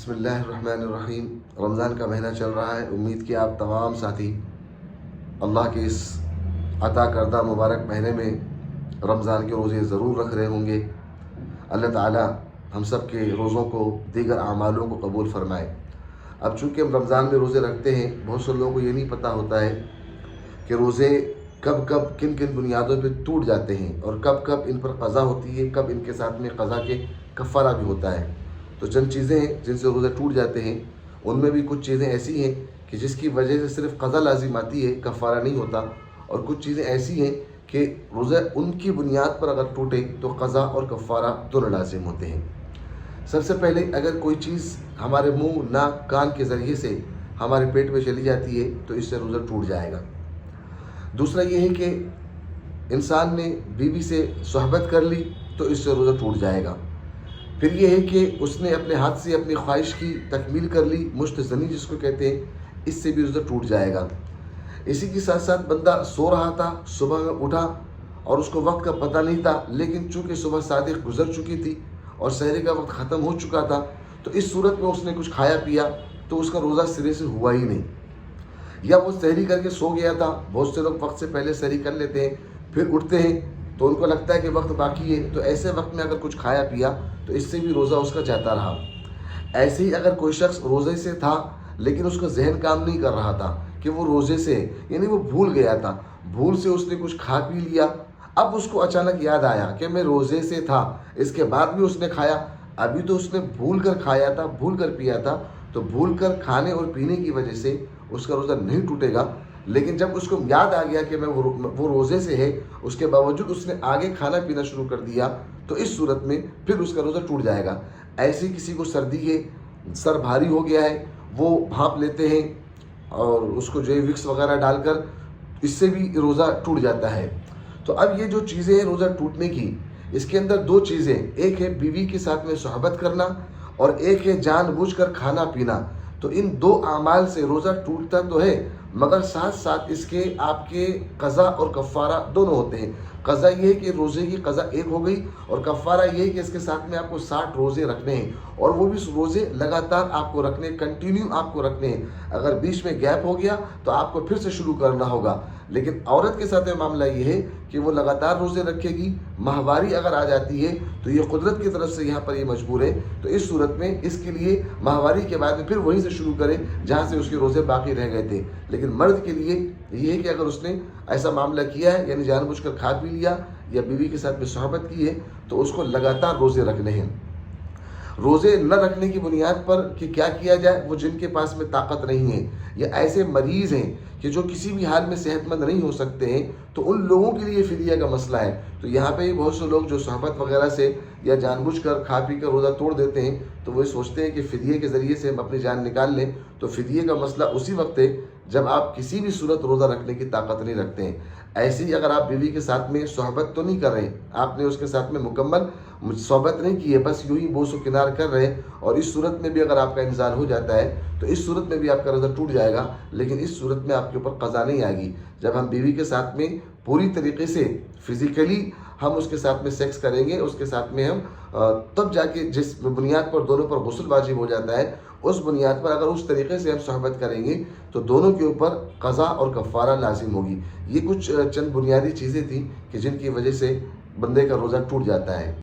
بسم اللہ الرحمن الرحیم۔ رمضان کا مہینہ چل رہا ہے۔ امید کہ آپ تمام ساتھی اللہ کے اس عطا کردہ مبارک مہینے میں رمضان کے روزے ضرور رکھ رہے ہوں گے۔ اللہ تعالی ہم سب کے روزوں کو، دیگر اعمالوں کو قبول فرمائے۔ اب چونکہ ہم رمضان میں روزے رکھتے ہیں، بہت سے لوگوں کو یہ نہیں پتہ ہوتا ہے کہ روزے کب کن بنیادوں پہ ٹوٹ جاتے ہیں اور کب ان پر قضا ہوتی ہے، کب ان کے ساتھ میں قضا کے کفارہ بھی ہوتا ہے۔ تو چند چیزیں ہیں جن سے روزے ٹوٹ جاتے ہیں، ان میں بھی کچھ چیزیں ایسی ہیں کہ جس کی وجہ سے صرف قضا لازم آتی ہے، کفارہ نہیں ہوتا، اور کچھ چیزیں ایسی ہیں کہ روزہ ان کی بنیاد پر اگر ٹوٹے تو قضا اور کفارہ دونوں لازم ہوتے ہیں۔ سب سے پہلے اگر کوئی چیز ہمارے منہ، ناک، کان کے ذریعے سے ہمارے پیٹ میں چلی جاتی ہے تو اس سے روزہ ٹوٹ جائے گا۔ دوسرا یہ ہے کہ انسان نے بیوی سے صحبت کر لی تو اس سے روزہ ٹوٹ جائے گا۔ پھر یہ ہے کہ اس نے اپنے ہاتھ سے اپنی خواہش کی تکمیل کر لی، مشت زنی جس کو کہتے ہیں، اس سے بھی روزہ ٹوٹ جائے گا۔ اسی کے ساتھ ساتھ بندہ سو رہا تھا، صبح میں اٹھا اور اس کو وقت کا پتہ نہیں تھا، لیکن چونکہ صبح صادق گزر چکی تھی اور سحری کا وقت ختم ہو چکا تھا، تو اس صورت میں اس نے کچھ کھایا پیا تو اس کا روزہ سرے سے ہوا ہی نہیں۔ یا وہ سحری کر کے سو گیا تھا، بہت سے لوگ وقت سے پہلے سحری کر لیتے ہیں، پھر اٹھتے ہیں تو ان کو لگتا ہے کہ وقت باقی ہے، تو ایسے وقت میں اگر کچھ کھایا پیا تو اس سے بھی روزہ اس کا جاتا رہا۔ ایسے ہی اگر کوئی شخص روزے سے تھا لیکن اس کا ذہن کام نہیں کر رہا تھا کہ وہ روزے سے، یعنی وہ بھول گیا تھا، بھول سے اس نے کچھ کھا پی لیا، اب اس کو اچانک یاد آیا کہ میں روزے سے تھا، اس کے بعد بھی اس نے کھایا، ابھی تو اس نے بھول کر کھایا تھا، بھول کر پیا تھا، تو بھول کر کھانے اور پینے کی وجہ سے اس کا روزہ نہیں ٹوٹے گا، لیکن جب اس کو یاد آ گیا کہ میں وہ روزے سے ہے، اس کے باوجود اس نے آگے کھانا پینا شروع کر دیا، تو اس صورت میں پھر اس کا روزہ ٹوٹ جائے گا۔ ایسے کسی کو سردی ہے، سر بھاری ہو گیا ہے، وہ بھاپ لیتے ہیں اور اس کو جو ہے وکس وغیرہ ڈال کر، اس سے بھی روزہ ٹوٹ جاتا ہے۔ تو اب یہ جو چیزیں ہیں روزہ ٹوٹنے کی، اس کے اندر دو چیزیں، ایک ہے بیوی کے ساتھ میں صحبت کرنا اور ایک ہے جان بوجھ کر کھانا پینا۔ تو ان دو اعمال سے روزہ ٹوٹتا تو ہے، مگر ساتھ ساتھ اس کے آپ کے قضا اور کفارہ دونوں ہوتے ہیں۔ قضا یہ ہے کہ روزے کی قضا ایک ہو گئی، اور کفارہ یہ ہے کہ اس کے ساتھ میں آپ کو 60 روزے رکھنے ہیں، اور وہ بھی روزے لگاتار آپ کو رکھنے، کنٹینیو آپ کو رکھنے ہیں۔ اگر بیچ میں گیپ ہو گیا تو آپ کو پھر سے شروع کرنا ہوگا۔ لیکن عورت کے ساتھ میں معاملہ یہ ہے کہ وہ لگاتار روزے رکھے گی، ماہواری اگر آ جاتی ہے تو یہ قدرت کی طرف سے یہاں پر یہ مجبور ہے، تو اس صورت میں اس کے لیے ماہواری کے بعد میں پھر وہیں سے شروع کرے جہاں سے اس کے روزے باقی رہ گئے تھے۔ لیکن مرد کے لیے یہ ہے کہ اگر اس نے ایسا معاملہ کیا ہے، یعنی جان بوجھ کر کھا پی لیا یا بیوی کے ساتھ میں صحبت کی ہے، تو اس کو لگاتار روزے رکھنے ہیں۔ روزے نہ رکھنے کی بنیاد پر کہ کیا کیا جائے، وہ جن کے پاس میں طاقت نہیں ہے یا ایسے مریض ہیں کہ جو کسی بھی حال میں صحت مند نہیں ہو سکتے ہیں، تو ان لوگوں کے لیے فدیہ کا مسئلہ ہے۔ تو یہاں پہ بہت سے لوگ جو صحبت وغیرہ سے یا جان بوجھ کر کھا پی کر روزہ توڑ دیتے ہیں، تو وہ سوچتے ہیں کہ فدیے کے ذریعے سے ہم اپنی جان نکال لیں۔ تو فدیے کا مسئلہ اسی وقت ہے جب آپ کسی بھی صورت روزہ رکھنے کی طاقت نہیں رکھتے ہیں۔ ایسے ہی اگر آپ بیوی کے ساتھ میں صحبت تو نہیں کر رہے، آپ نے اس کے ساتھ میں مکمل صحبت نہیں کی ہے، بس یوں ہی بوس و کنار کر رہے، اور اس صورت میں بھی اگر آپ کا انزال ہو جاتا ہے تو اس صورت میں بھی آپ کا روزہ ٹوٹ جائے گا، لیکن اس صورت میں آپ کے اوپر قضا نہیں آئے گی۔ جب ہم بیوی کے ساتھ میں پوری طریقے سے فزیکلی ہم اس کے ساتھ میں سیکس کریں گے، اس کے ساتھ میں ہم تب جا کے جس بنیاد پر دونوں پر غسل واجب ہو جاتا ہے، اس بنیاد پر اگر اس طریقے سے ہم صحبت کریں گے تو دونوں کے اوپر قضا اور کفارہ لازم ہوگی۔ یہ کچھ چند بنیادی چیزیں تھیں کہ جن کی وجہ سے بندے کا روزہ ٹوٹ جاتا ہے۔